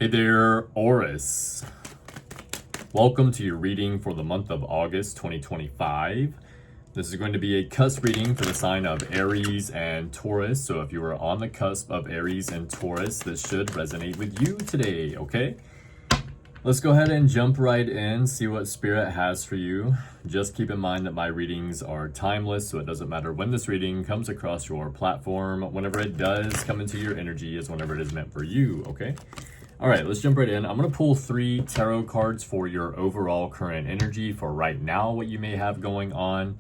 Hey there, Aurus. Welcome to your reading for the month of August 2025. This is going to be a cusp reading for the sign of Aries and Taurus. So if you are on the cusp of Aries and Taurus, this should resonate with you today, okay? Let's go ahead and jump right in, see what Spirit has for you. Just keep in mind that my readings are timeless, so it doesn't matter when this reading comes across your platform. Whenever it does come into your energy is whenever it is meant for you, okay? All right, let's jump right in. I'm going to pull 3 tarot cards for your overall current energy for right now, what you may have going on.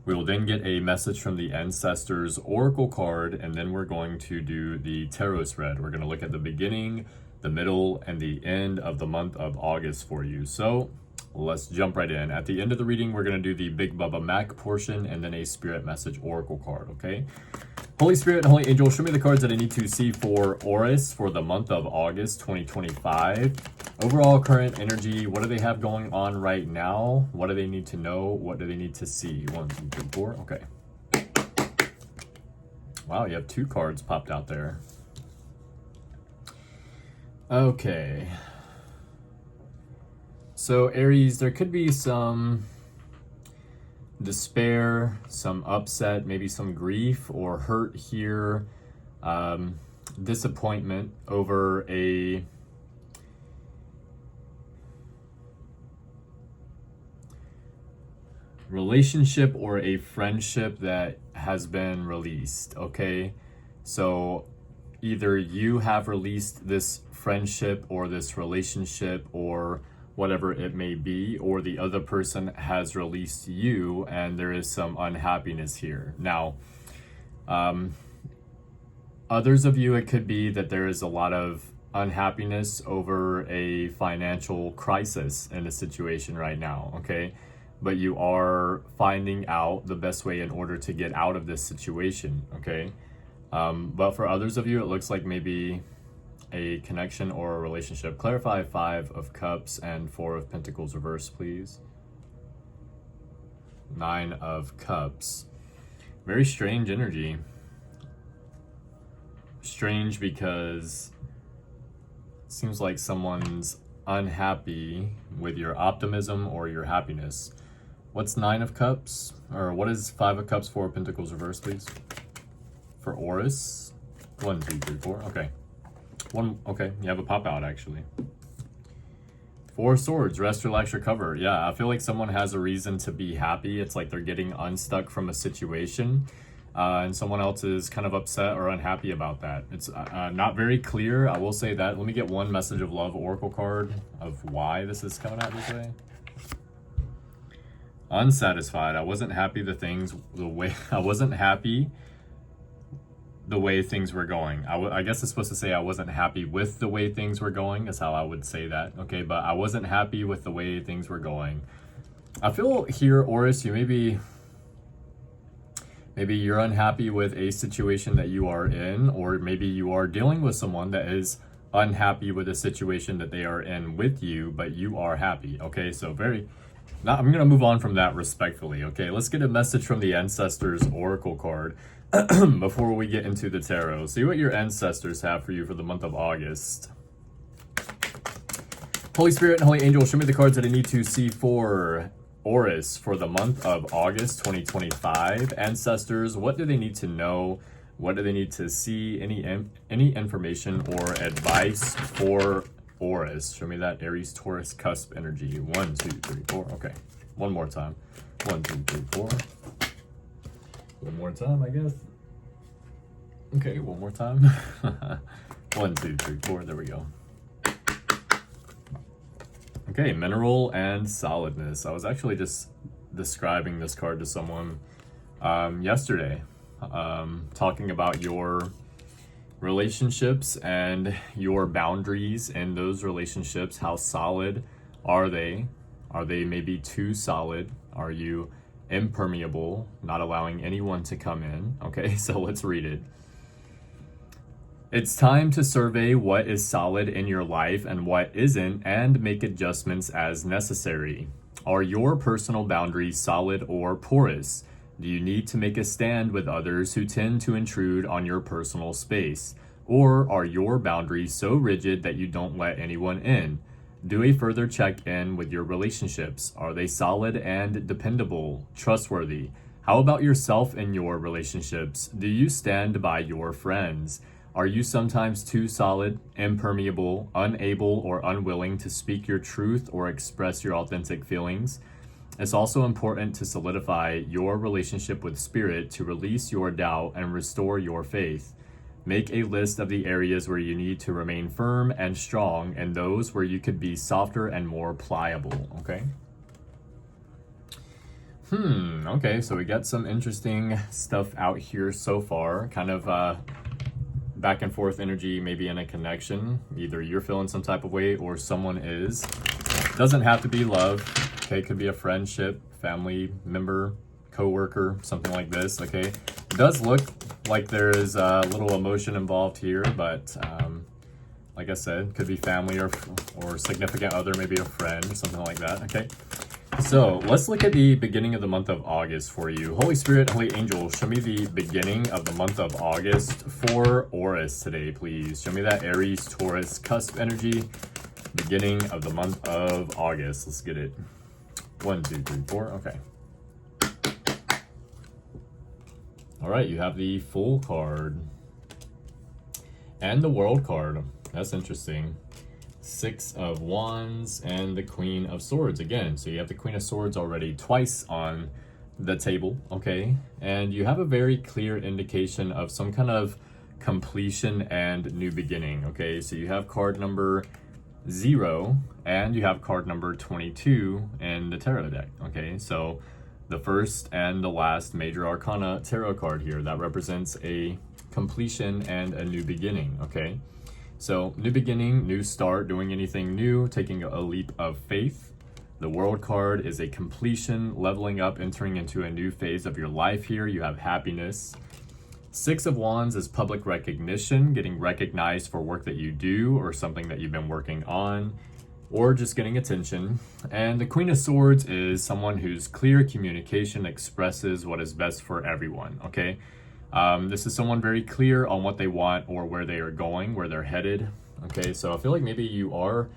We will then get a message from the Ancestors Oracle card, and then we're going to do the tarot spread. We're going to look at the beginning, the middle, and the end of the month of August for you. So let's jump right in. At the end of the reading, we're going to do the Big Bubba Mac portion and then a Spirit Message Oracle card, okay? Holy Spirit and Holy Angel, show me the cards that I need to see for Aurus for the month of August 2025. Overall current energy, what do they have going on right now? What do they need to know? What do they need to see? 1, 2, 3, 4. Okay. Wow, you have 2 cards popped out there. Okay. So Aries, there could be some despair, some upset, maybe some grief or hurt here, disappointment over a relationship or a friendship that has been released, okay? So either you have released this friendship or this relationship or whatever it may be, or the other person has released you and there is some unhappiness here. Now, others of you, it could be that there is a lot of unhappiness over a financial crisis in a situation right now, okay? But you are finding out the best way in order to get out of this situation, okay? But for others of you, it looks like maybe a connection or a relationship. Clarify 5 of Cups and 4 of Pentacles reverse, please. 9 of Cups. Very strange energy. Strange because it seems like someone's unhappy with your optimism or your happiness. What's 9 of Cups? Or what is 5 of Cups, 4 of Pentacles reverse, please? For Aurus. 1, 2, 3, 4. Okay. Okay, you have a pop out actually. 4 of Swords, rest, relax, recover. Yeah, I feel like someone has a reason to be happy. It's like they're getting unstuck from a situation, and someone else is kind of upset or unhappy about that. It's not very clear, I will say that. Let me get one message of love oracle card of why this is coming out this way. Unsatisfied. I wasn't happy I wasn't happy the way things were going. I guess it's supposed to say I wasn't happy with the way things were going, is how I would say that, okay? But I wasn't happy with the way things were going. I feel here, Aurus, you maybe you're unhappy with a situation that you are in, or maybe you are dealing with someone that is unhappy with a situation that they are in with you, but you are happy, okay? So now I'm gonna move on from that respectfully, okay? Let's get a message from the Ancestors Oracle card before we get into the tarot. See what your ancestors have for you for the month of August. Holy Spirit and Holy Angel, show me the cards that I need to see for Aurus for the month of August 2025. Ancestors, what do they need to know? What do they need to see? Any information or advice for Aurus? Show me that Aries, Taurus, Cusp energy. 1, 2, 3, 4. Okay, one more time. 1, 2, 3, 4. One more time, I guess. Okay, one more time. 1, 2, 3, 4. There we go. Okay, mineral and solidness. I was actually just describing this card to someone yesterday, talking about your relationships and your boundaries in those relationships. How solid are they? Are they maybe too solid? Are you impermeable, not allowing anyone to come in? Okay, so let's read it. It's time to survey what is solid in your life and what isn't, and make adjustments as necessary. Are your personal boundaries solid or porous? Do you need to make a stand with others who tend to intrude on your personal space? Or are your boundaries so rigid that you don't let anyone in? Do a further check-in with your relationships. Are they solid and dependable, trustworthy? How about yourself and your relationships? Do you stand by your friends? Are you sometimes too solid, impermeable, unable, or unwilling to speak your truth or express your authentic feelings? It's also important to solidify your relationship with Spirit to release your doubt and restore your faith. Make a list of the areas where you need to remain firm and strong and those where you could be softer and more pliable, okay? Okay, so we got some interesting stuff out here so far. Kind of back and forth energy, maybe in a connection. Either you're feeling some type of way or someone is. Doesn't have to be love, okay? Could be a friendship, family member, co-worker, something like this, okay? It does look like there is a little emotion involved here, but like I said, could be family or significant other, maybe a friend, something like that, okay? So let's look at the beginning of the month of August for you. Holy Spirit, Holy Angel, show me the beginning of the month of August for Aurus today, please. Show me that Aries, Taurus, Cusp energy, beginning of the month of August. Let's get it. 1, 2, 3, 4, okay. All right, you have the Fool card and the World card. That's interesting. 6 of Wands and the Queen of Swords again. So you have the Queen of Swords already twice on the table, okay? And you have a very clear indication of some kind of completion and new beginning, okay? So you have card number 0 and you have card number 22 in the tarot deck, okay? So the first and the last major arcana tarot card here, that represents a completion and a new beginning, okay? So new beginning, new start, doing anything new, taking a leap of faith. The World card is a completion, leveling up, entering into a new phase of your life here. You have happiness. 6 of Wands is public recognition, getting recognized for work that you do or something that you've been working on, or just getting attention. And the Queen of Swords is someone whose clear communication expresses what is best for everyone, okay? This is someone very clear on what they want or where they are going, where they're headed, okay? So I feel like maybe you are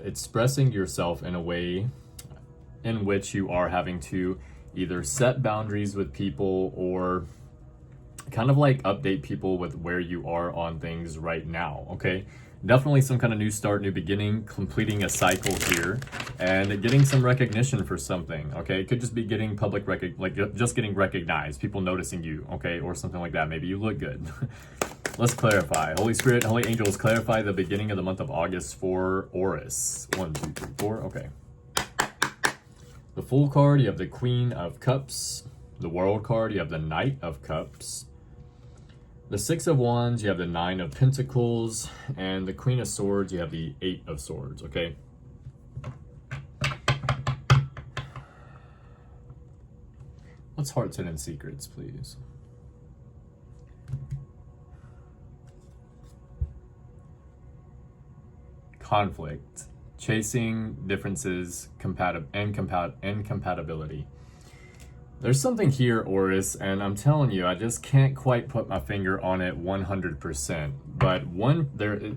expressing yourself in a way in which you are having to either set boundaries with people or kind of like update people with where you are on things right now, okay? Definitely some kind of new start, new beginning, completing a cycle here, and getting some recognition for something, okay? It could just be getting just getting recognized, people noticing you, okay? Or something like that. Maybe you look good. Let's clarify. Holy Spirit, Holy Angels, clarify the beginning of the month of August for Aurus. 1, 2, 3, 4, okay. The Fool card, you have the Queen of Cups. The World card, you have the Knight of Cups. The 6 of Wands, you have the 9 of Pentacles, and the Queen of Swords, you have the 8 of Swords, okay? What's Heart's Hidden Secrets, please? Conflict, chasing differences, incompatibility. There's something here, Aurus, and I'm telling you, I just can't quite put my finger on it 100%. But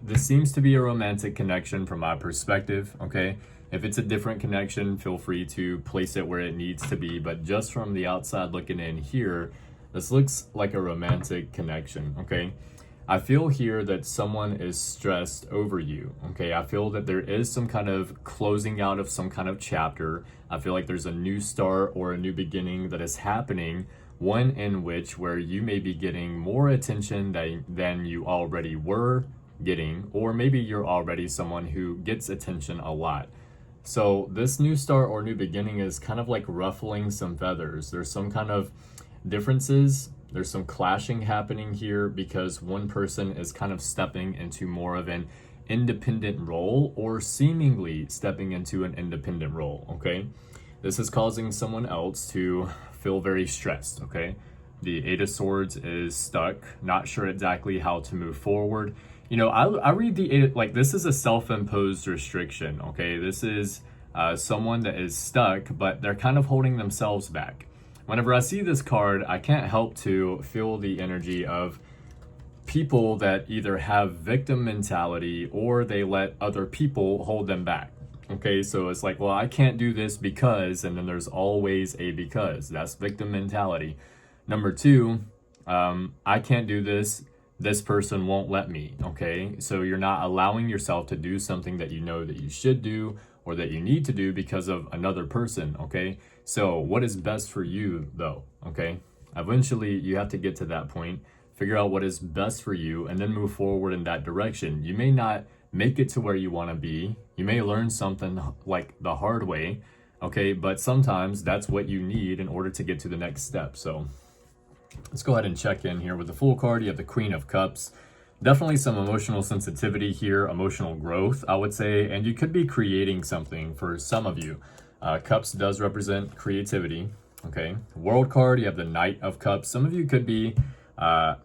this seems to be a romantic connection from my perspective, okay? If it's a different connection, feel free to place it where it needs to be. But just from the outside looking in here, this looks like a romantic connection, okay? I feel here that someone is stressed over you, okay? I feel that there is some kind of closing out of some kind of chapter. I feel like there's a new start or a new beginning that is happening, one in which where you may be getting more attention than you already were getting, or maybe you're already someone who gets attention a lot. So this new start or new beginning is kind of like ruffling some feathers. There's some kind of differences. There's some clashing happening here because one person is kind of stepping into more of an independent role or seemingly stepping into an independent role, okay? This is causing someone else to feel very stressed, okay? The 8 of Swords is stuck, not sure exactly how to move forward. You know, I read the 8, like this is a self-imposed restriction, okay? This is someone that is stuck, but they're kind of holding themselves back. Whenever I see this card, I can't help to feel the energy of people that either have victim mentality or they let other people hold them back. Okay, so it's like, well, I can't do this because, and then there's always a because. That's victim mentality. Number two, I can't do this. This person won't let me. Okay, so you're not allowing yourself to do something that you know that you should do or that you need to do because of another person. Okay, so what is best for you though? Okay, eventually you have to get to that point, figure out what is best for you, and then move forward in that direction. You may not make it to where you want to be. You may learn something like the hard way, okay? But sometimes that's what you need in order to get to the next step. So let's go ahead and check in here with the Fool card. You have the Queen of Cups. Definitely some emotional sensitivity here, emotional growth, I would say, and you could be creating something for some of you. Cups does represent creativity, okay? World card, you have the Knight of Cups. Some of you could be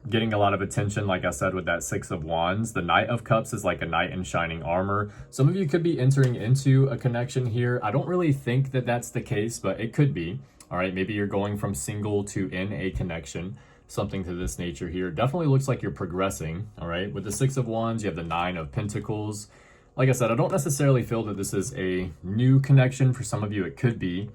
getting a lot of attention, like I said, with that Six of Wands. The Knight of Cups is like a knight in shining armor. Some of you could be entering into a connection here. I don't really think that that's the case, but it could be. All right, maybe you're going from single to in a connection, something to this nature here. Definitely looks like you're progressing. All right, with the Six of Wands, you have the Nine of Pentacles. Like I said, I don't necessarily feel that this is a new connection. For some of you, it could be.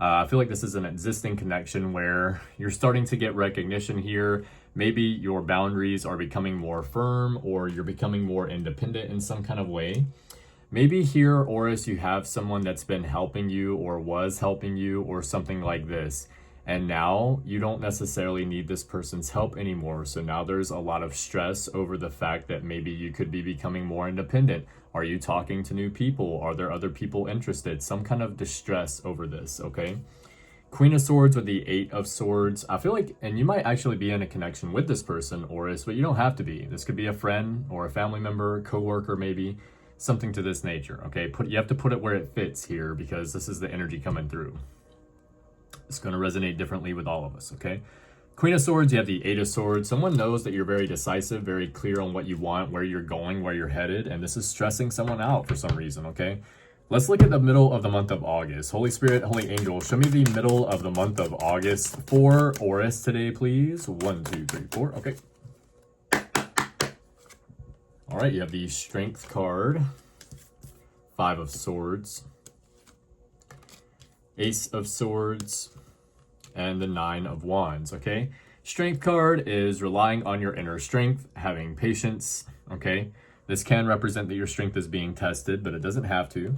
I feel like this is an existing connection where you're starting to get recognition here. Maybe your boundaries are becoming more firm or you're becoming more independent in some kind of way. Maybe here, Aurus, you have someone that's been helping you or was helping you or something like this. And now you don't necessarily need this person's help anymore. So now there's a lot of stress over the fact that maybe you could be becoming more independent. Are you talking to new people? Are there other people interested? Some kind of distress over this, okay? Queen of Swords with the Eight of Swords. I feel like, and you might actually be in a connection with this person, Aurus, but you don't have to be. This could be a friend or a family member, coworker maybe, something to this nature, okay? You have to put it where it fits here because this is the energy coming through. It's going to resonate differently with all of us, okay? Queen of Swords, you have the Eight of Swords. Someone knows that you're very decisive, very clear on what you want, where you're going, where you're headed, and this is stressing someone out for some reason, okay? Let's look at the middle of the month of August. Holy Spirit, Holy Angel, show me the middle of the month of August for Aurus today, please. 1, 2, 3, 4, okay. All right, you have the Strength card, Five of Swords, Ace of Swords, and the Nine of Wands, okay? Strength card is relying on your inner strength, having patience, okay? This can represent that your strength is being tested, but it doesn't have to.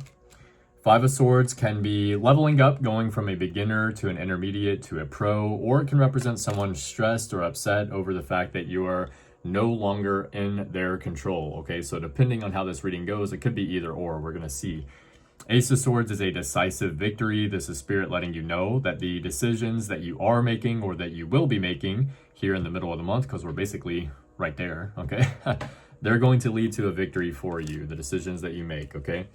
Five of Swords can be leveling up, going from a beginner to an intermediate to a pro, or it can represent someone stressed or upset over the fact that you are no longer in their control, okay? So depending on how this reading goes, it could be either or, we're gonna see. Ace of Swords is a decisive victory. This is Spirit letting you know that the decisions that you are making or that you will be making here in the middle of the month, because we're basically right there, okay? They're going to lead to a victory for you, the decisions that you make, okay?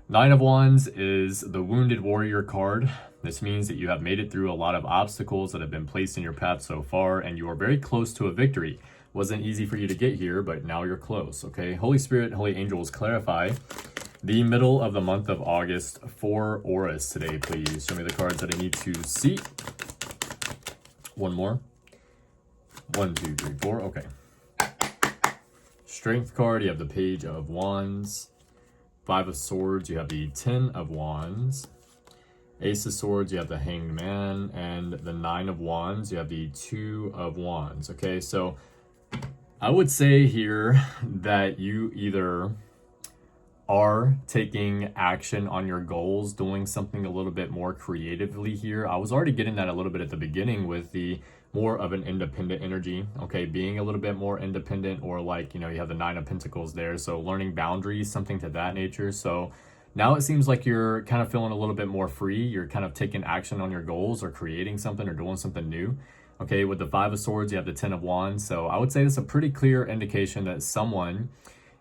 Nine of Wands is the Wounded Warrior card. This means that you have made it through a lot of obstacles that have been placed in your path so far, and you are very close to a victory. Wasn't easy for you to get here, but now you're close, okay? Holy Spirit, Holy Angels, clarify the middle of the month of August for Aurus today, please. Show me the cards that I need to see. One more. 1, 2, 3, 4. Okay. Strength card, you have the Page of Wands. Five of Swords, you have the Ten of Wands. Ace of Swords, you have the Hanged Man. And the Nine of Wands, you have the Two of Wands. Okay, so I would say here that you either are taking action on your goals, doing something a little bit more creatively here. I was already getting that a little bit at the beginning with the more of an independent energy, okay? Being a little bit more independent, or like, you know, you have the Nine of Pentacles there. So learning boundaries, something to that nature. So now it seems like you're kind of feeling a little bit more free. You're kind of taking action on your goals or creating something or doing something new. Okay, with the Five of Swords, you have the Ten of Wands. So I would say this is a pretty clear indication that someone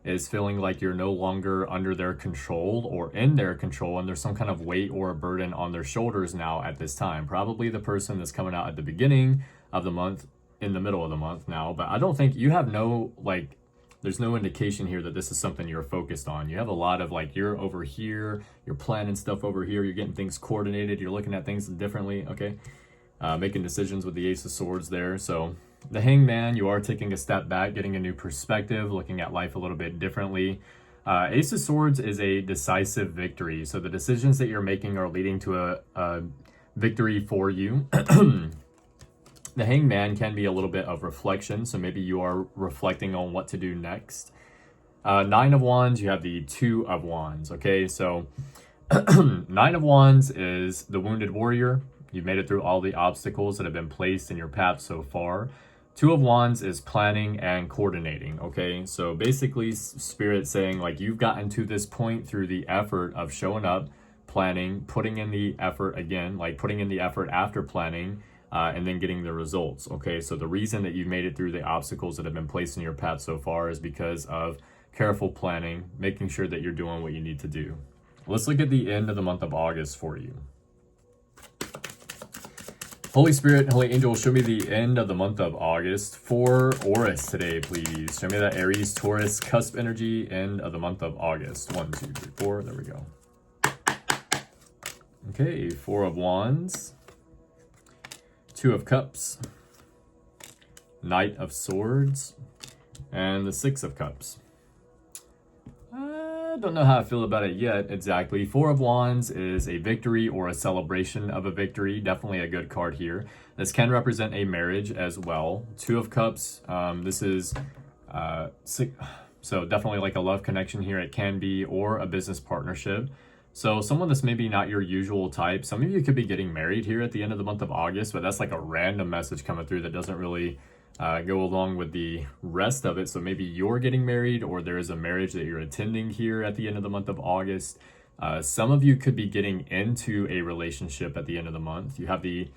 is feeling like you're no longer under their control or in their control, and there's some kind of weight or a burden on their shoulders now at this time. Probably the person that's coming out at the beginning of the month, in the middle of the month now, but I don't think you have no, like, there's no indication here that this is something you're focused on. You have a lot of like, you're over here, you're planning stuff over here, you're getting things coordinated, you're looking at things differently, okay? Making decisions with the Ace of Swords there. So The Hangman, you are taking a step back, getting a new perspective, looking at life a little bit differently. Ace of Swords is a decisive victory. So the decisions that you're making are leading to a victory for you. The Hangman can be a little bit of reflection. So maybe you are reflecting on what to do next. Nine of Wands, you have the Two of Wands. Okay, so Nine of Wands is the wounded warrior. You've made it through all the obstacles that have been placed in your path so far. Two of Wands is planning and coordinating, okay? So basically, Spirit saying, like, you've gotten to this point through the effort of showing up, planning, putting in the effort again, like putting in the effort after planning, and then getting the results, okay? So the reason that you've made it through the obstacles that have been placed in your path so far is because of careful planning, making sure that you're doing what you need to do. Let's look at the end of the month of August for you. Holy Spirit, Holy Angel, show me the end of the month of August for Aurus today, please. Show me that Aries, Taurus, Cusp energy, end of the month of August. 1, 2, 3, 4. There we go. Okay, Four of Wands, Two of Cups, Knight of Swords, and the Six of Cups. I don't know how I feel about it yet exactly. Four of Wands is a victory or a celebration of a victory. Definitely a good card here. This can represent a marriage as well. Two of Cups, this is so definitely like a love connection here. It can be, or a business partnership. So someone that's maybe not your usual type. Some of you could be getting married here at the end of the month of August, but that's like a random message coming through that doesn't really go along with the rest of it. So maybe you're getting married, or there is a marriage that you're attending here at the end of the month of August. Some of you could be getting into a relationship at the end of the month. You have the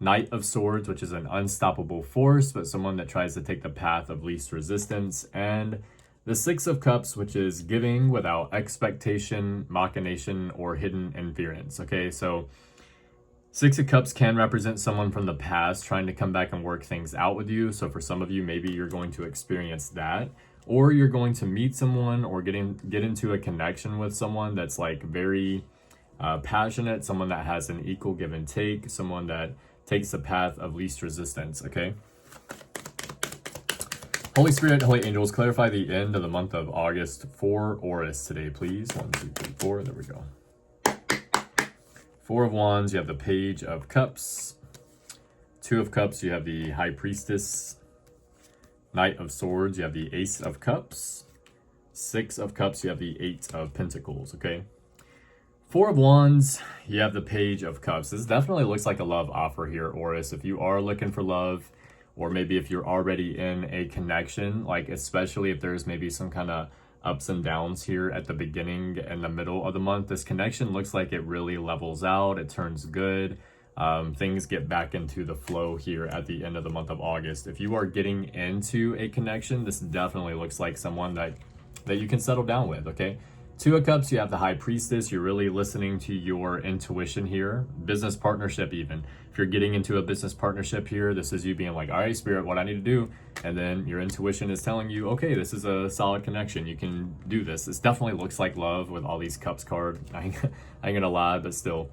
Knight of Swords, which is an unstoppable force, but someone that tries to take the path of least resistance. And the Six of Cups, which is giving without expectation, machination, or hidden interference. Okay, so Six of Cups can represent someone from the past trying to come back and work things out with you. So for some of you, maybe you're going to experience that, or you're going to meet someone or get into a connection with someone that's like very passionate, someone that has an equal give and take, someone that takes the path of least resistance, okay? Holy Spirit, Holy Angels, clarify the end of the month of August for Aurus today, please. 1, 2, 3, 4, there we go. Four of Wands, you have the Page of Cups. Two of Cups, you have the High Priestess. Knight of Swords, you have the Ace of Cups. Six of Cups, you have the Eight of Pentacles, okay? Four of Wands, you have the Page of Cups. This definitely looks like a love offer here, Aurus. If you are looking for love, or maybe if you're already in a connection, like especially if there's maybe some kind of ups and downs here at the beginning and the middle of the month, this connection looks like it really levels out. It turns good. Things get back into the flow here at the end of the month of August. If you are getting into a connection, this definitely looks like someone that you can settle down with, okay? Two of Cups, you have the High Priestess. You're really listening to your intuition here. Business partnership even. If you're getting into a business partnership here, this is you being like, all right, Spirit, what I need to do. And then your intuition is telling you, okay, this is a solid connection. You can do this. This definitely looks like love with all these Cups card. I ain't gonna lie, but still.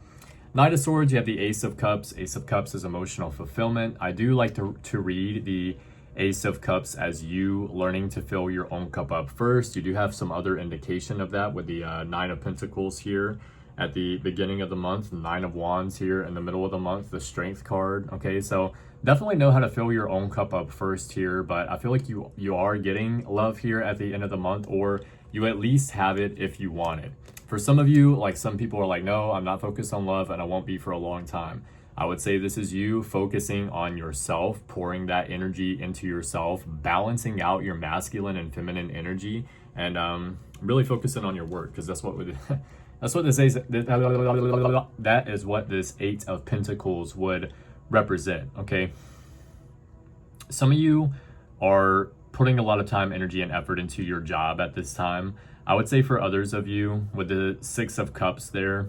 Knight of Swords, you have the Ace of Cups. Ace of Cups is emotional fulfillment. I do like to read the Ace of Cups as you learning to fill your own cup up first. You do have some other indication of that with the Nine of Pentacles here at the beginning of the month, Nine of Wands here in the middle of the month, the Strength card. Okay, so definitely know how to fill your own cup up first here, but I feel like you are getting love here at the end of the month, or you at least have it if you want it. For some of you, like some people are like, no, I'm not focused on love and I won't be for a long time. I would say this is you focusing on yourself, pouring that energy into yourself, balancing out your masculine and feminine energy, and really focusing on your work, because that's what this is. That is what this Eight of Pentacles would represent. Okay, some of you are putting a lot of time, energy, and effort into your job at this time. I would say for others of you with the Six of Cups there,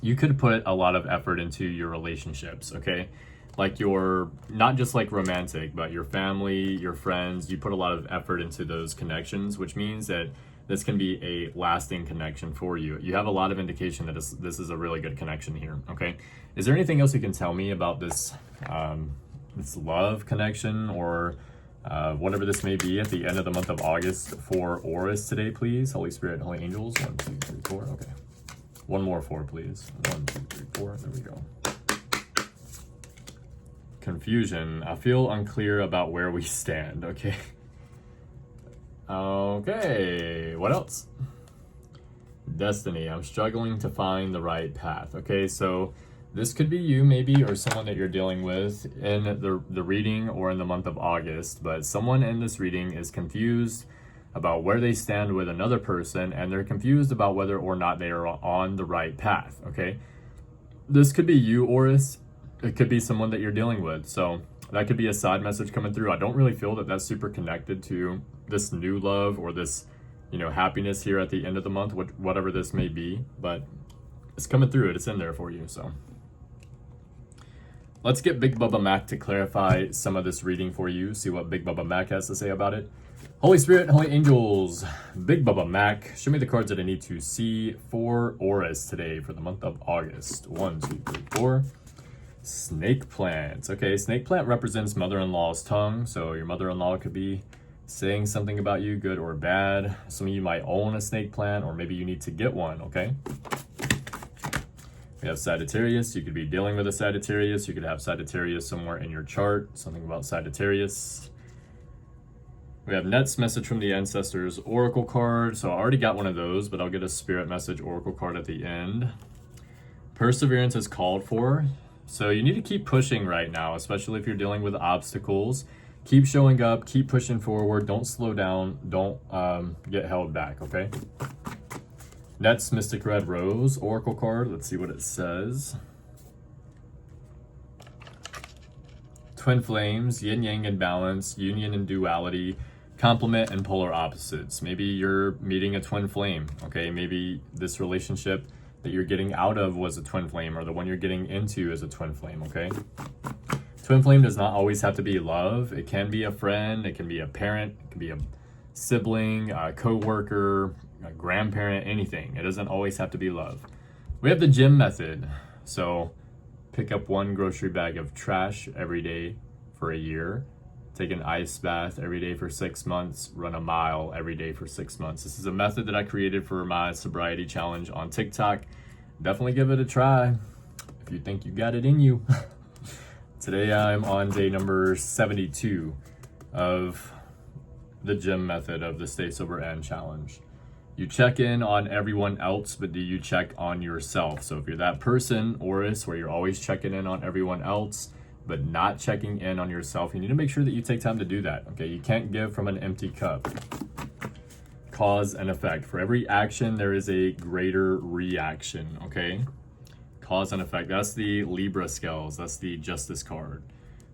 you could put a lot of effort into your relationships, okay? Like your, not just like romantic, but your family, your friends, you put a lot of effort into those connections, which means that this can be a lasting connection for you. You have a lot of indication that this is a really good connection here, okay? Is there anything else you can tell me about this this love connection or whatever this may be at the end of the month of August for Aurus today, please. Holy Spirit, Holy Angels. 1, 2, 3, 4. Okay. One more 4, please. 1, 2, 3, 4. There we go. Confusion. I feel unclear about where we stand. Okay. Okay. What else? Destiny. I'm struggling to find the right path. Okay, so this could be you maybe, or someone that you're dealing with in the reading or in the month of August, but someone in this reading is confused about where they stand with another person, and they're confused about whether or not they are on the right path. Okay, this could be you, Aurus. It could be someone that you're dealing with, so that could be a side message coming through. I don't really feel that that's super connected to this new love or this, you know, happiness here at the end of the month, whatever this may be, but it's coming through. It's in there for you. So let's get Big Bubba Mac to clarify some of this reading for you, see what Big Bubba Mac has to say about it. Holy Spirit, Holy Angels, Big Bubba Mac, show me the cards that I need to see for Aurus today for the month of August. 1, 2, 3, 4. Snake plant. Okay, snake plant represents mother-in-law's tongue, so your mother-in-law could be saying something about you, good or bad. Some of you might own a snake plant, or maybe you need to get one. Okay, we have Sagittarius. You could be dealing with a Sagittarius. You could have Sagittarius somewhere in your chart, something about Sagittarius. We have Net's message from the ancestors oracle card, so I already got one of those, but I'll get a spirit message oracle card at the end. Perseverance is called for, so you need to keep pushing right now, especially if you're dealing with obstacles. Keep showing up, keep pushing forward, don't slow down, don't get held back, okay? That's Mystic Red Rose Oracle card. Let's see what it says. Twin flames, yin yang in balance, union and duality, complement and polar opposites. Maybe you're meeting a twin flame, okay? Maybe this relationship that you're getting out of was a twin flame, or the one you're getting into is a twin flame, okay? Twin flame does not always have to be love. It can be a friend, it can be a parent, it can be a sibling, a co-worker, a grandparent, anything. It doesn't always have to be love. We have the gym method. So pick up 1 grocery bag of trash every day for a year. Take an ice bath every day for 6 months. Run a mile every day for 6 months. This is a method that I created for my sobriety challenge on TikTok. Definitely give it a try if you think you got it in you. Today I'm on day number 72 of the gym method of the Stay Sober and challenge. You check in on everyone else, but do you check on yourself? So if you're that person, Aurus, where you're always checking in on everyone else, but not checking in on yourself, you need to make sure that you take time to do that, okay? You can't give from an empty cup. Cause and effect. For every action, there is a greater reaction, okay? Cause and effect. That's the Libra scales. That's the Justice card.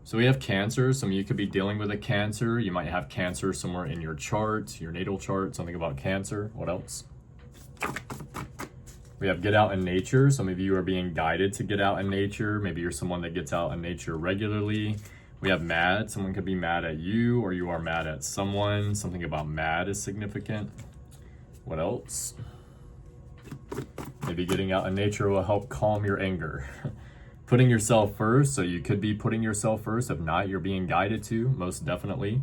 So we have Cancer. Some of you could be dealing with a Cancer. You might have Cancer somewhere in your chart, your natal chart, something about Cancer. What else? We have get out in nature. Some of you are being guided to get out in nature. Maybe you're someone that gets out in nature regularly. We have mad. Someone could be mad at you, or you are mad at someone. Something about mad is significant. What else? Maybe getting out in nature will help calm your anger. Putting yourself first, so you could be putting yourself first. If not, you're being guided to, most definitely.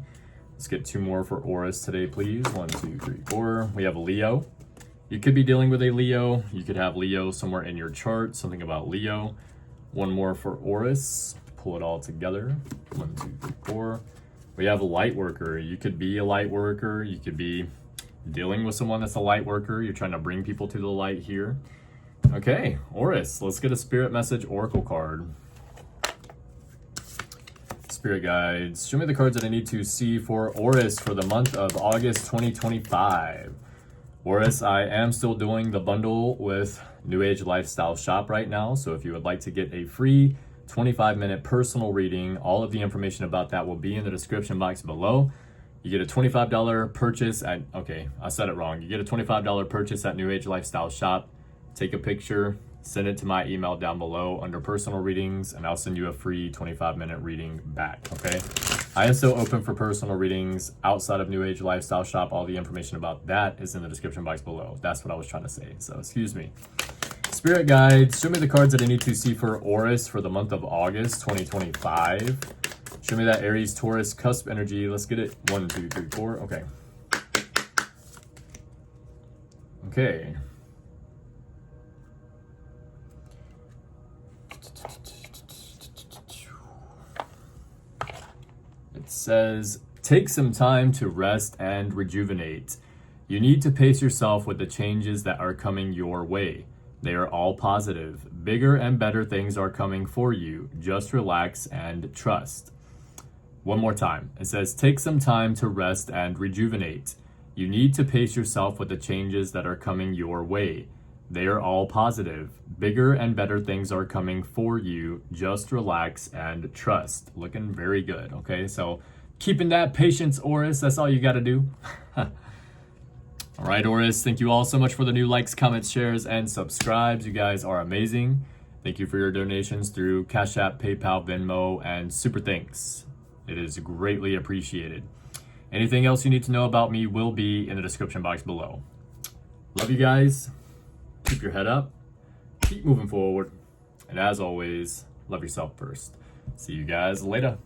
Let's get 2 more for Aurus today, please. 1, 2, 3, 4. We have Leo. You could be dealing with a Leo. You could have Leo somewhere in your chart, something about Leo. 1 more for Aurus. Pull it all together. 1, 2, 3, 4. We have a light worker. You could be a light worker. You could be dealing with someone that's a light worker. You're trying to bring people to the light here. Okay, Aurus, let's get a spirit message oracle card. Spirit guides, show me the cards that I need to see for Aurus for the month of August 2025. Aurus, I am still doing the bundle with New Age Lifestyle Shop right now. So if you would like to get a free 25-minute personal reading, all of the information about that will be in the description box below. You get a $25 purchase at, okay, I said it wrong. You get a $25 purchase at New Age Lifestyle Shop. Take a picture, send it to my email down below under personal readings, and I'll send you a free 25-minute reading back, okay? I am still open for personal readings outside of New Age Lifestyle Shop. All the information about that is in the description box below. That's what I was trying to say, so excuse me. Spirit guides, show me the cards that I need to see for Aurus for the month of August 2025. Show me that Aries, Taurus, Cusp energy. Let's get it. 1, 2, 3, 4. Okay. Okay. It says, take some time to rest and rejuvenate. You need to pace yourself with the changes that are coming your way. They are all positive. Bigger and better things are coming for you. Just relax and trust. One more time. It says, take some time to rest and rejuvenate. You need to pace yourself with the changes that are coming your way. They are all positive. Bigger and better things are coming for you. Just relax and trust. Looking very good. Okay, so keeping that patience, Aurus. That's all you got to do. All right, Aurus, thank you all so much for the new likes, comments, shares, and subscribes. You guys are amazing. Thank you for your donations through Cashapp, PayPal, Venmo, and Super Thanks. It is greatly appreciated. Anything else you need to know about me will be in the description box below. Love you guys. Keep your head up. Keep moving forward. And as always, love yourself first. See you guys later.